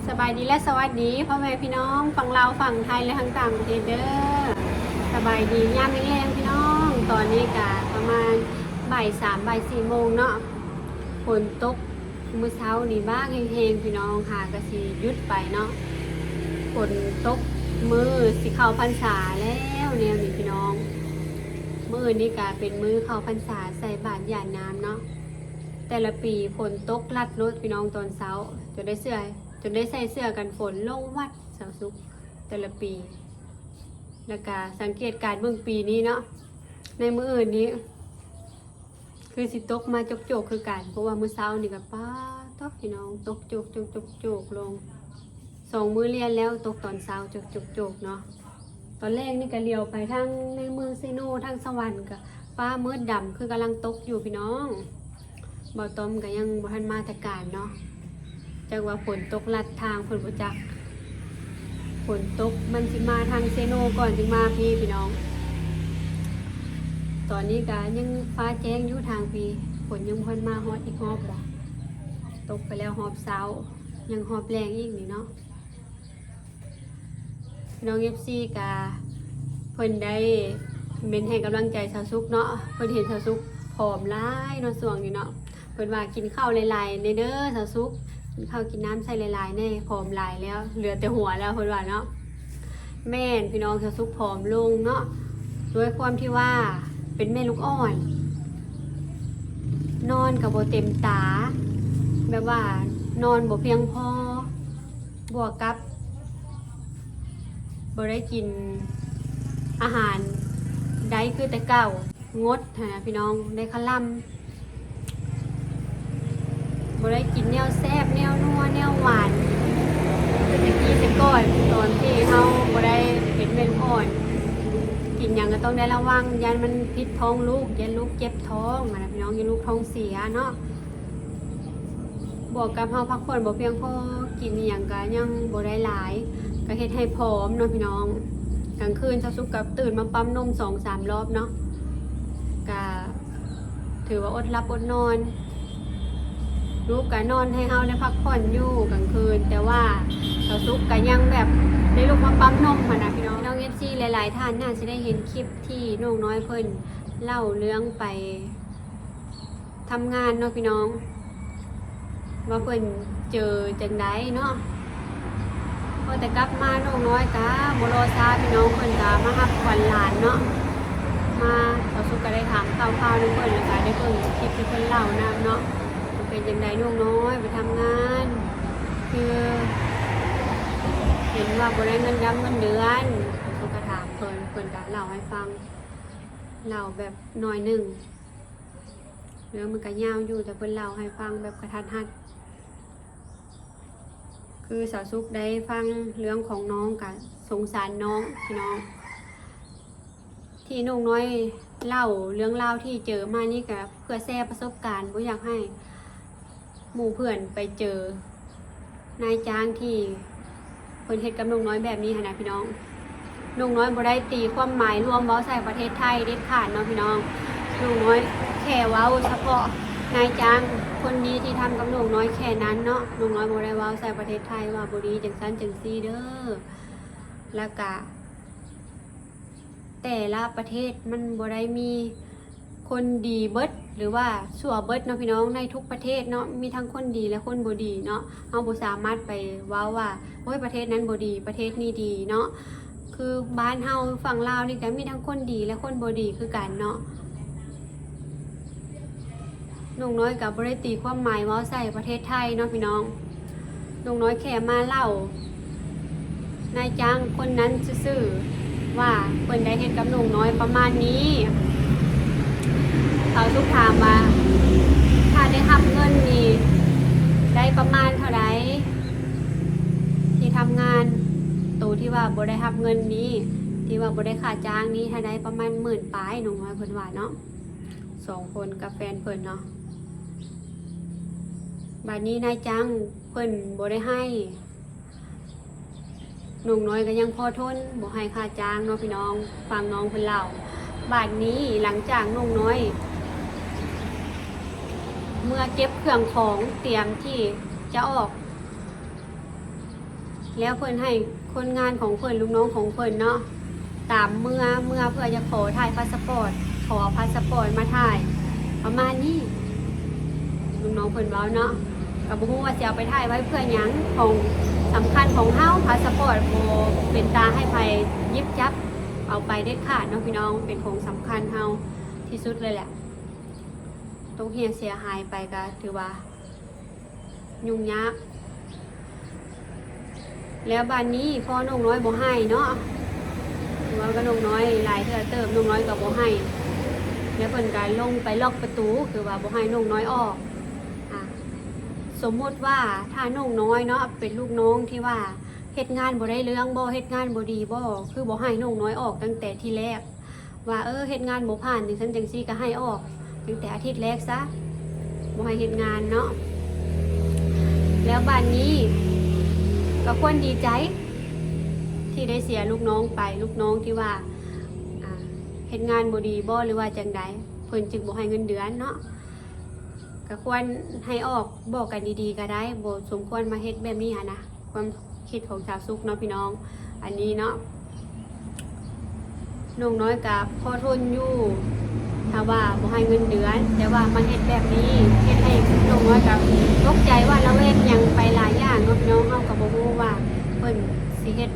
สบายดีและสวัสดีพ่อแม่พี่น้องฝั่งลาวฝั่งไทยและทั้งต่างประเทศเด้อสบายดียามแรงๆพี่น้องตอนนี้กะประมาณบ่ายสามบ่ายสี่โมงเนาะฝนตกมื้อเช้านี่บ้างแห้งๆพี่น้องค่ะก็สิหยุดไปเนาะฝนตกมือสิเข้าพรรษาแล้วแนวนี้พี่น้องมื้อนี้กะเป็นมื้อเข้าพรรษาใส่บาตรหยาดน้ำเนาะแต่ละปีฝนตกลัดรถพี่น้องตอนเช้าจนได้ใส่เสื้อกันฝนลงวัดเสาสุกแต่ละปีแล้วก็สังเกตการเบื้องปีนี้เนาะในมื้ออื่นนี้คือสิตกมาจกๆคือกันเพราะว่ามื้อเช้านี่ก็ป้าตกพี่น้องตกจกลง2 มื้อเรียนแล้วตกตอนเช้าจกเนาะตอนแรกนี่ก็เลี้ยวไปทางในเมืองเซโนทางสวรรค์ก็ฟ้ามืดดำคือกำลังตกอยู่พี่น้องบ่ต้มก็ยังบ่ทันมาแต่การเนาะจากว่าฝนตกลัดทางฝนบ่จักฝนตกมันสิมาทางเซโนก่อนจึงมาพี่น้องตอนนี้ก็ยังฟ้าแจ้งอยู่ทางพี่ฝนยังพันมาฮอดอีกฮอบบ่ตกไปแล้วฮอบเช้ายังฮอบแรงอีกนี่เนาะพี่น้อง FC ก็เพิ่นได้เม้นให้กำลังใจสาวสุกเนาะเพิ่นเห็นสาวสุกผอมหลายเนาะช่วงนี้เนาะเพิ่นว่ากินข้าวหลายๆในเด้อสาวสุกกินข้าวกินน้ำใส่หลายๆแน่ผอมหลายแล้วเหลือแต่หัวแล้วเพิ่นว่าเนาะแม่นพี่น้องสาวสุกผอมลงเนาะด้วยความที่ว่าเป็นแม่ลูกอ่อนนอนกับบ่เต็มตาแบบว่านอนบ่เพียงพอบวกกับบ่ได้กินอาหารได้คือแต่เก่างดนะพี่น้องได้คลั่มบ่ได้กินแนวแซ่บแนวนัวแนวหวานแต่ก่อนตอนที่เฮาบ่ได้เป็นแม่ลูกอ่อนกินหยังก็ต้องได้ระวังยันมันพิษท้องลูกยันลูกเจ็บท้องนะพี่น้องยันลูกท้องเสียเนาะบวกกับเฮาพักผ่อนบ่เพียงพอกินหยังก็ยังบ่ได้หลายก็เฮ็ดให้ผอมเนาะพี่น้องกลางคืนเช้าสุกกับตื่นมาปั๊มนม 2-3 รอบเนาะก็ถือว่าอดหลับอดนอนลูกก็นอนให้เฮาได้พักผ่อนอยู่กลางคืนแต่ว่าเช้าสุกก็ยังแบบได้ลูกมาปั๊มนมหั่นน่ะพี่น้องFC หลายๆท่านน่าจะได้เห็นคลิปที่น้องน้อยเพิ่นเล่าเรื่องไปทำงานเนาะพี่น้องว่าเพิ่นเจอจังไดเนาะพอแต่กลับมาน้องน้อยก็บ่รอช้าพี่น้องเพิ่นก็มารับขวัญหลานเนาะมาเช้าสุกก็ได้ถามข่าวๆนำเพิ่นแล้วก็ได้เบิ่งคลิปที่เพิ่นเล่านำเนาะเป็นจังไดน้องน้อยไปทำงานคือเห็นว่าบ่ได้เงินย้ำเงินเดือนเขาก็ถามเพิ่นก็เล่าให้ฟังเล่าแบบหน่อยหนึ่งเรื่องมันก็ยาวอยู่แต่เพิ่นเล่าให้ฟังแบบกระทัดรัดคือสาวสุกได้ฟังเรื่องของน้องกับสงสารน้องพี่น้องที่น้องน้อยเล่าเรื่องเล่าที่เจอมานี่ก็เพื่อแชร์ประสบการณ์บ่อยากให้หมู่เพื่อนไปเจอนายจ้างที่เพิ่นเฮ็ดกับน้องน้อยแบบนี้หั่นน่ะพี่น้องน้องน้อยบ่ได้ตีความหมายรวมเว้าใส่ประเทศไทยเด็ดขาดเนาะพี่น้องน้องน้อยแค่เว้าเฉพาะนายจ้างคนดีที่ทำกับน้องน้อยแค่นั้นเนาะน้องน้อยบ่ได้เว้าใส่ประเทศไทยว่าบ่ดีจังซั่นจังซี่เด้อแล้วก็แต่ละประเทศมันบ่ได้มีคนดีเบิดหรือว่าชั่วเบิดเนาะพี่น้องในทุกประเทศเนาะมีทั้งคนดีและคนบ่ดีเนาะเฮาบ่สามารถไปเว้าว่าโอ้ยประเทศนั้นบ่ดีประเทศนี้ดีเนาะคือบ้านเฮาฝั่งลาวนี่ก็มีทั้งคนดีและคนบ่ดีคือกันเนาะน้องน้อยก็บ่ได้ตีความหมายเว้าใส่ประเทศไทยเนาะพี่น้องน้องน้อยแค่มาเล่านายจ้างคนนั้นซื่อๆว่าเพิ่นได้เฮ็ดกับน้องน้อยประมาณนี้เขาทุกถามว่าถ้าได้รับเงินนี่ได้ประมาณเท่าไหร่ที่ทำงานตัวที่ว่าบ่ได้รับเงินนี้ที่ว่าบ่ได้ค่าจ้างนี้ถ้าได้ประมาณ10,000ปลายน้องน้อยเพิ่นว่าเนาะ2 คนกับแฟนเพิ่นเนาะบัดนี้นายจ้างเพิ่นบ่ได้ให้น้องน้อยก็ยังพอทนบ่ให้ค่าจ้างเนาะพี่น้องฟังน้องเพิ่นเล่าบัดนี้หลังจากน้องน้อยเมื่อเก็บเครื่องของเตรียมที่จะออก แล้วเพิ่นให้คนงานของเพิ่นลูกน้องของเพิ่นเนาะตามเมื่อเพื่อจะขอถ่ายพาสปอร์ตขอพาสปอร์ตมาถ่ายประมาณนี้ลูกน้องเพิ่นเว้าเนาะก็บ่ฮู้ว่าสิเอาไปถ่ายไว้เพื่อหยังของสำคัญของเฮาพาสปอร์ตบ่เป็นตาให้ไผหยิบจับเอาไปเด็ดขาดเนาะพี่น้องเป็นของสำคัญเฮาที่สุดเลยแหละต้องเฮียเสียหายไปก็ถือว่ายุ่งยากแล้วบ้านนี้พ่อน้องน้อยบ่ให้เนาะว่าก็น้องน้อยหลายเทื่อเติมน้องน้อยก็บ่ให้แล้วเพิ่นก็ลงไปล็อกประตูคือว่าบ่ให้น้องน้อยออกสมมุติว่าถ้าน้องน้อยเนาะเป็นลูกน้องที่ว่าเฮ็ดงานบ่ได้เรื่องบ่เฮ็ดงานบ่ดีบ่คือบ่ให้น้องน้อยออกตั้งแต่ที่แรกว่าเฮ็ดงานบ่ผ่านจังซั่นจังซี่ก็ให้ออกตั้งแต่อาทิตย์แรกซะบ่ให้เฮ็ดงานเนาะแล้วบ้านนี้ก็ควรดีใจที่ได้เสียลูกน้องไปลูกน้องที่ว่าเฮ็ดงานบ่ดีบ่หรือว่าจังใดเพิ่นจึงบ่ให้เงินเดือนเนาะก็ควรให้ออกบอกกันดีๆก็ได้บ่สมควรมาเฮ็ดแบบนี้นะความคิดของชาวซุกเนาะพี่น้องอันนี้เนาะน้องน้อยกับพ่อทนอยู่ถ้าว่าบ่ให้เงินเดือนแต่ว่ามาเฮ็ดแบบนี้เฮ็ดให้น้องน้อยกับตกใจว่าเราเฮ็ดหยังไปหลายอย่างเนาะพี่น้องเฮาก็บ่รู้ว่าเพิ่นสิเฮ็ด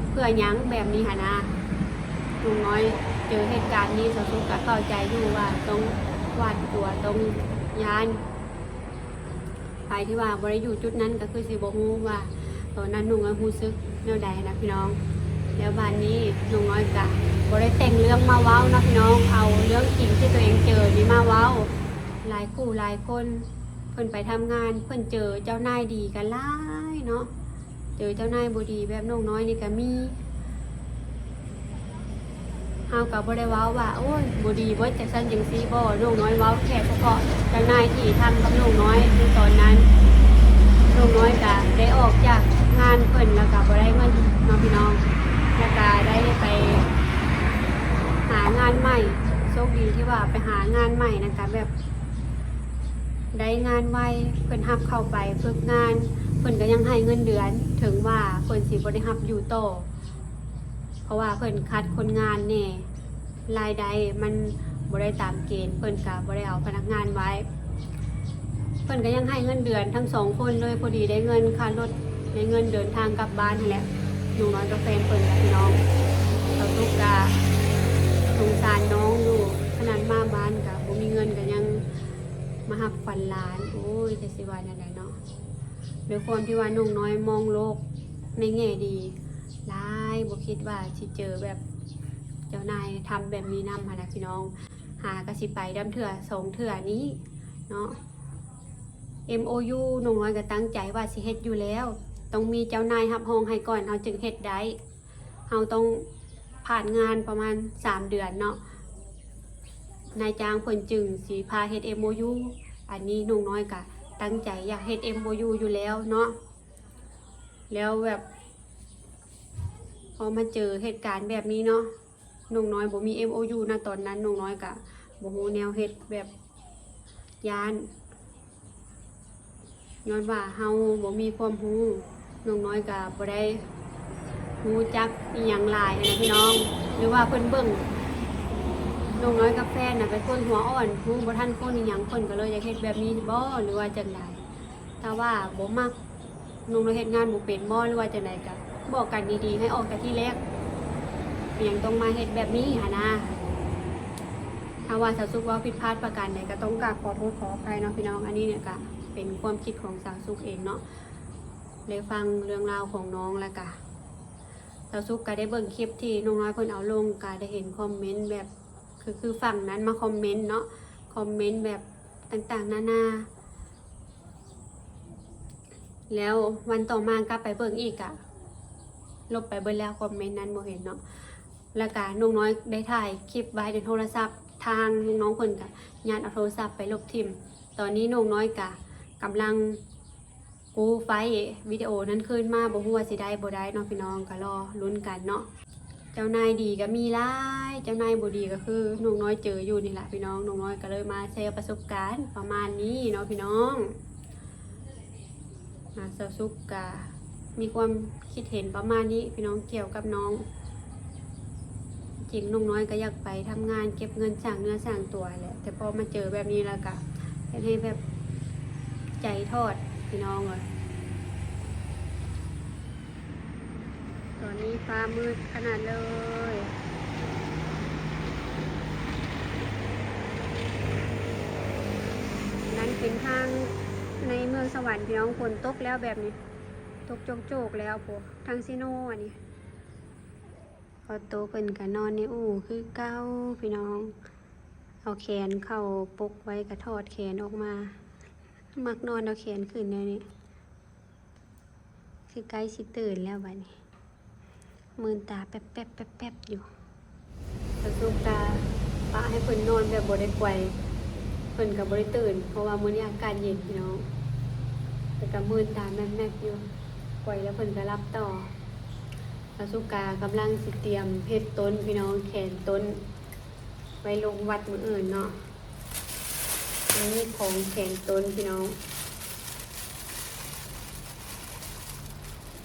เพื่อหยังแบบนี้นะน้องน้อยเจอเหตุการณ์นี้ชาวซุกก็เข้าใจอยู่ว่าต้องหวาดกลัวต้องย้านไปที่ว่าบ่ได้อยู่จุดนั้นก็คือสิบ่ฮู้ว่าตอนนั้นน้องน้อยรู้สึกแนวใดนะพี่น้องแล้วบ้านนี้น้องน้อยก็บ่ได้แต่งเรื่องมาเว้านะพี่น้องเอาเรื่องจริงที่ตัวเองเจอนี่มาเว้าหลายคู่หลายคนเพิ่นไปทำงานเพิ่นเจอเจ้านายดีกันหลายเนาะเจอเจ้านายบ่ดีแบบน้องน้อยนี่ก็มีเฮาก็บ่ได้เว้าว่าโอ้ยบ่ดีเบิดจังซั่นจังซี่บ่น้องน้อยเว้าแค่เฉพาะเจ้านายที่ทำกับน้องน้อยในตอนนั้นน้องน้อยก็ได้ออกจากงานเพิ่นแล้วก็บ่ได้เงินเนาะพี่น้องแล้วก็ได้ไปหางานใหม่โชคดีที่ว่าไปหางานใหม่นะคะแบบได้งานไวเพิ่นรับเข้าไปฝึกงานเพิ่นก็ยังให้เงินเดือนถึงว่าเพิ่นสิบ่ได้รับอยู่ต่อเพราะว่าเพิ่นคัดคนงานแน่รายได้มันบ่ได้ตามเกณฑ์เพิ่นก็บ่ได้เอาพนักงานไว้เพิ่นก็ยังให้เงินเดือนทั้งสองคนเลยพอดีได้เงินค่ารถได้เงินเดินทางกลับบ้านนั่นแหละหนูน้อยกับแฟนเพิ่นกับพี่น้องเราทุกกะสงสารน้องอยู่ขนาดมาบ้านกับบ่มีเงินก็ยังมาหับขวัญหลานโอ้ยจะสิว่าจังไดเนาะด้วยความที่ว่าน้องน้อยมองโลกในแง่ดีหลายบ่คิดว่าสิเจอแบบเจ้านายทำแบบนี้นำนะพี่น้องหากะสิไปดำเถื่อ2เถื่อนี้เนาะ MOU น้องน้อยก็ตั้งใจว่าสิเฮ็ดอยู่แล้วต้องมีเจ้านายรับรองให้ก่อนเฮาจึงเฮ็ดได้เฮาต้องผ่านงานประมาณ3เดือนเนาะนายจ้างเพิ่นจึงสิพาเฮ็ด MOU อันนี้น้องน้อยก็ตั้งใจอยากเฮ็ด MOU อยู่แล้วเนาะแล้วแบบพอมาเจอเหตุการณ์แบบนี้เนาะน้องน้อยบ่มี MOU นะตอนนั้นน้องน้อยก็บ่ฮู้แนวเฮ็ดแบบย้านย้อนว่าเฮาบ่มีความรู้น้องน้อยก็บ่ได้รู้จักอีหยังหลายนะพี่น้องหรือว่าเพิ่นเบิ่งน้องน้อยกับแฟนน่ะเป็นคนหัวอ่อนรู้บ่ทันคนอีหยังเพิ่นก็เลยอยากเฮ็ดแบบนี้บ่หรือว่าจังไดถ้าว่าบ่มักน้องน้อยเฮ็ดงานบ่เป็นบ่หรือว่าจังไดก็บอกกันดีๆให้ออกแต่ที่แรกยังต้องมาเฮ็ดแบบนี้นะถ้าว่าสาวซุกว่าผิดพลาดประการใดก็ต้องกราบขอโทษขออภัยเนาะพี่น้องอันนี้เนี่ยก็เป็นความคิดของสาวซุกเองเนาะได้ฟังเรื่องราวของน้องแล้วก็สาวซุกก็ได้เบิ่งคลิปที่น้องน้อยเพิ่นเอาลงก็ได้เห็นคอมเมนต์แบบคือฝั่งนั้นมาคอมเมนต์เนาะคอมเมนต์แบบต่างๆนานาแล้ววันต่อมากลับไปเบิ่งอีกอะลบไปเบิ่งแล้วคอมเมนต์นั้นบ่เห็นเนาะแล้วก็น้องน้อยได้ถ่ายคลิปไว้ในโทรศัพท์ทางน้องเพิ่นก็ญาติเอาโทรศัพท์ไปลบทิ่มตอนนี้น้องน้อยก็กำลังกู้ไฟล์วิดีโอนั้นขึ้นมาบ่ฮู้ว่าสิได้บ่ได้เนาะพี่น้องก็รอลุ้นกันเนาะเจ้านายดีก็มีหลายเจ้านายบ่ดีก็คือน้องน้อยเจออยู่นี่แหละพี่น้องน้องน้อยก็เลยมาแชร์ประสบการณ์ประมาณนี้เนาะพี่น้องสาวซุกกะ มีความคิดเห็นประมาณนี้พี่น้องเกี่ยวกับน้องจริงน้องน้อยก็อยากไปทำงานเก็บเงินสร้างเนื้อสร้างตัวแหละแต่พอมาเจอแบบนี้แล้วก็ให้แบบใจทอดพี่น้องเลยตอนนี้ฟ้ามืดขนาดเลยนั่นเป็นทางในเมืองสวรรค์พี่น้องฝนตกแล้วแบบนี้ตกโจกๆแล้วพวกทางซิโนอันนี้พอโตเพิ่นก็นอนในอู่คือเก้าพี่น้องเอาแขนเข้าปกไว้กระทอดแขนออกมามักนอนเอาแขนขึ้นแล้วนี่คือใกล้สิตื่นแล้วบัดนี้มืนตาแป๊บแป๊บแป๊บแป๊บอยู่กระซุกตาปะให้เพิ่นนอนแบบบ่ได้ไกวเพิ่นกับบ่ได้ตื่นเพราะว่ามื้อนี้อากาศเย็นพี่น้องแต่ก็มืนตาแม่บๆอยู่ไกวแล้วเพิ่นก็รับต่อกระซุกากำลังสิเตรียมเพชรต้นพี่น้องแขนต้นไว้ลงวัดมื้ออื่นเนาะนี่ของแขนต้นพี่น้อง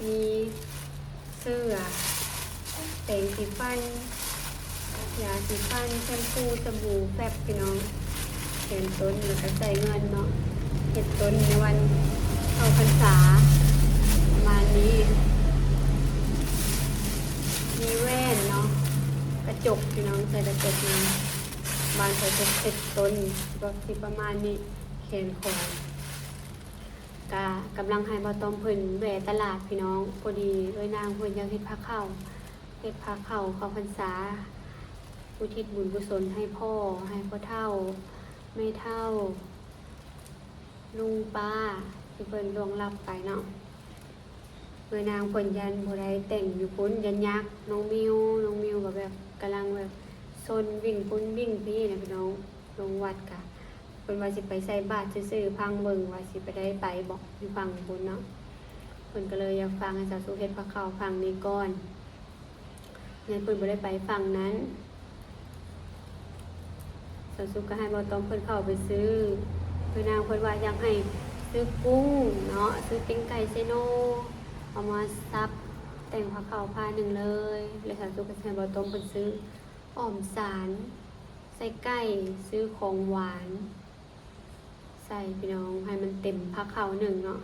มีเสื้อแต่งสีฟันยาสีฟันแชมพูสบู่แฟบพี่น้องแขนต้นแล้วก็ใส่เงินเนาะเห็ดต้นในวันเข้าพรรษาประมาณนี้มีแว่นเนาะกระจกพี่น้องใส่กระจกนะบานใส่เห็ดต้นก็ที่ประมาณนี้แขนของกำลังให้บ่ต้อมเพิ่นแวะตลาดพี่น้องพอดีนางเพิ่นอยากเฮ็ดผ้าเข้าเข้าพรรษาอุทิศบุญกุศลให้พ่อให้พ่อเฒ่าแม่เฒ่าลุงป้าที่เพิ่นล่วงลับไปเนาะนางเพิ่นยันบ่ได้แต่งอยู่พุ่นยันยักษ์น้องมิวก็แบบกำลังแบบซนวิ่งพุ่นวิ่งพี่นะพี่น้องลงวัดกะเพิ่นว่าสิไปใส่บาตรซื่อๆพังเบิ่งว่าสิไปได้ไปบอกอยู่ฟังพุ่นเนาะเพิ่นก็เลยอยากฟังให้สาวสุเฮ็ดพระเข้าฟังนี้ก่อนงั้นเพิ่นบ่ได้ไปฟังนั้นสาวสุก็ให้บ่ต้องเพิ่นเข้าไปซื้อนางเพิ่นว่าอยากให้ซื้อกุ้งเนาะซื้อปิ้งไก่เซโนเอามาซับแต่งพระเข้าผ้าหนึ่งเลยแล้วสาวสุก็ให้บ่ต้องเพิ่นซื้ออ้อมสารใส่ไก่ซื้อของหวานใส่พี่น้องให้มันเต็มพระเข้าหนึ่งเนาะ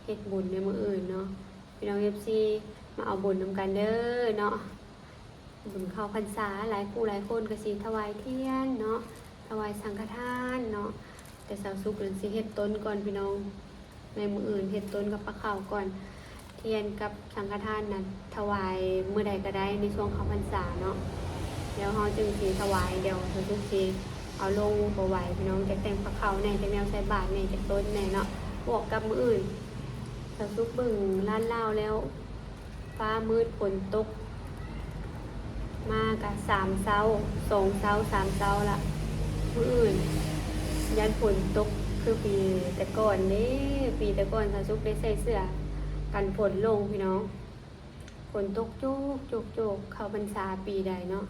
เฮ็ดบุญในมื้ออื่นเนาะพี่น้อง FC มาเอาบุญนำกันเด้อเนาะบุญเข้าพรรษาหลายคู่หลายคนก็สิถวายเทียนเนาะถวายสังฆทานเนาะแต่สาวสุกนั่นสิเฮ็ดต้นก่อนพี่น้องในมื้ออื่นเฮ็ดต้นกับพระเข้าก่อนเทียนกับสังฆทานนั้นถวายมื้อใดก็ได้ในช่วงเข้าพรรษาเนาะเดี๋ยวเฮาจึงสิถวายเดี๋ยวสาวสุกสิเอาลงบ่ไหวพี่น้องจะแต่งพระเข้าแน่จะแนวใส่บาตรแน่จะต้นแน่เนาะบวกกับมื้ออื่นสาวสุกเบิ่งร้านเหล้าแล้วฟ้ามืดฝนตกมากะ3เช้า2เช้า3เช้าละมื้ออื่นยันฝนตกคือปีแต่ก่อนนี้ปีแต่ก่อนสาวสุกได้ใส่เสื้อกันฝนลงพี่น้องฝนตกโจกเข้าพรรษาปีใดเนาะ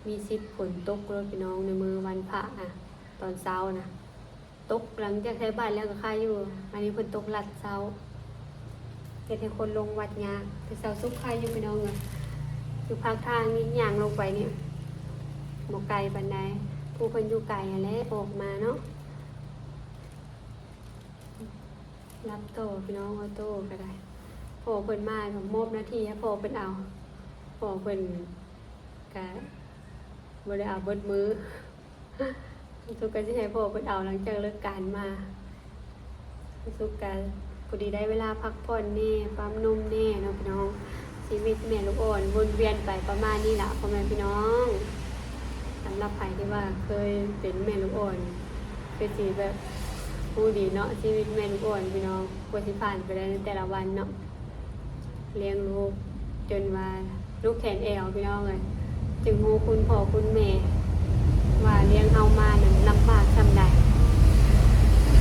มีสิทธิ์ฝนตกรถพี่น้องในมือวันพระอ่ะตอนเช้านะตกหลังจากใช้บ้านแล้วก็ค่าอยู่อันนี้ฝนตกหลัดเช้าเฮ็ดให้คนลงวัดยากแต่สาวสุกค่าอยู่พี่น้องอ่ะอยู่ภาคทางนี้ย่างลงไปเนี่ยบ่ไกลปานใดผู้เพิ่นอยู่ไกลนั่นแหละออกมาเนาะรับโตพี่น้องเอาโตก็ได้พอเพิ่นมาก็มอบหน้าที่ให้พอเพิ่นเอาพอเพิ่นก็บ่ได้เอาเบิดมื้อสุกก็สิให้พอเพิ่นเอาหลังจากเลิกการมาสุกก็พอดีได้เวลาพักผ่อนแน่ปั๊มนมแน่เนาะพี่น้องชีวิตแม่ลูกอ่อนวนเวียนไปประมาณนี้ล่ะพ่อแม่พี่น้องสำหรับใครที่ว่าเคยเป็นแม่ลูกอ่อนคือสิแบบผู้ดีเนาะชีวิตแม่ลูกอ่อนพี่น้องกว่าสิผ่านไปได้ในแต่ละวันเนาะเลี้ยงลูกจนว่าลูกแขนแอวพี่น้องเลยจึงฮู้คุณพ่อคุณแม่ว่าเลี้ยงเฮามานั้นลำบากซำใด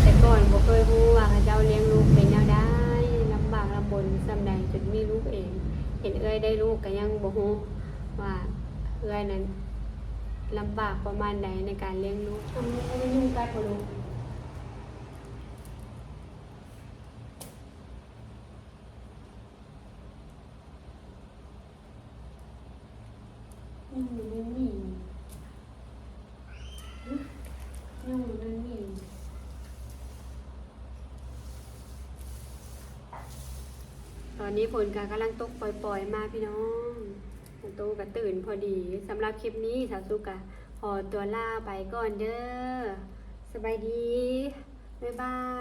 แต่ก่อนบ่เคยฮู้ว่าเขาเจ้าเลี้ยงลูกเป็นแนวใดลำบากลำบนซำใดจนมีลูกเองเห็นเอื้อยได้ลูกก็ยังบ่ฮู้ว่าเอื้อยนั้นลำบากประมาณใดในการเลี้ยงลูกทำให้ยุ่งกัดบ่ลูก ยุ่งมันมียุ่งมันมีตอนนี้ฝนกำลังตกปล่อยๆมาพี่น้องโตก็ตื่นพอดีสำหรับคลิปนี้สาวสุกะขอตัวลาไปก่อนเด้อสบายดีบ๊ายบาย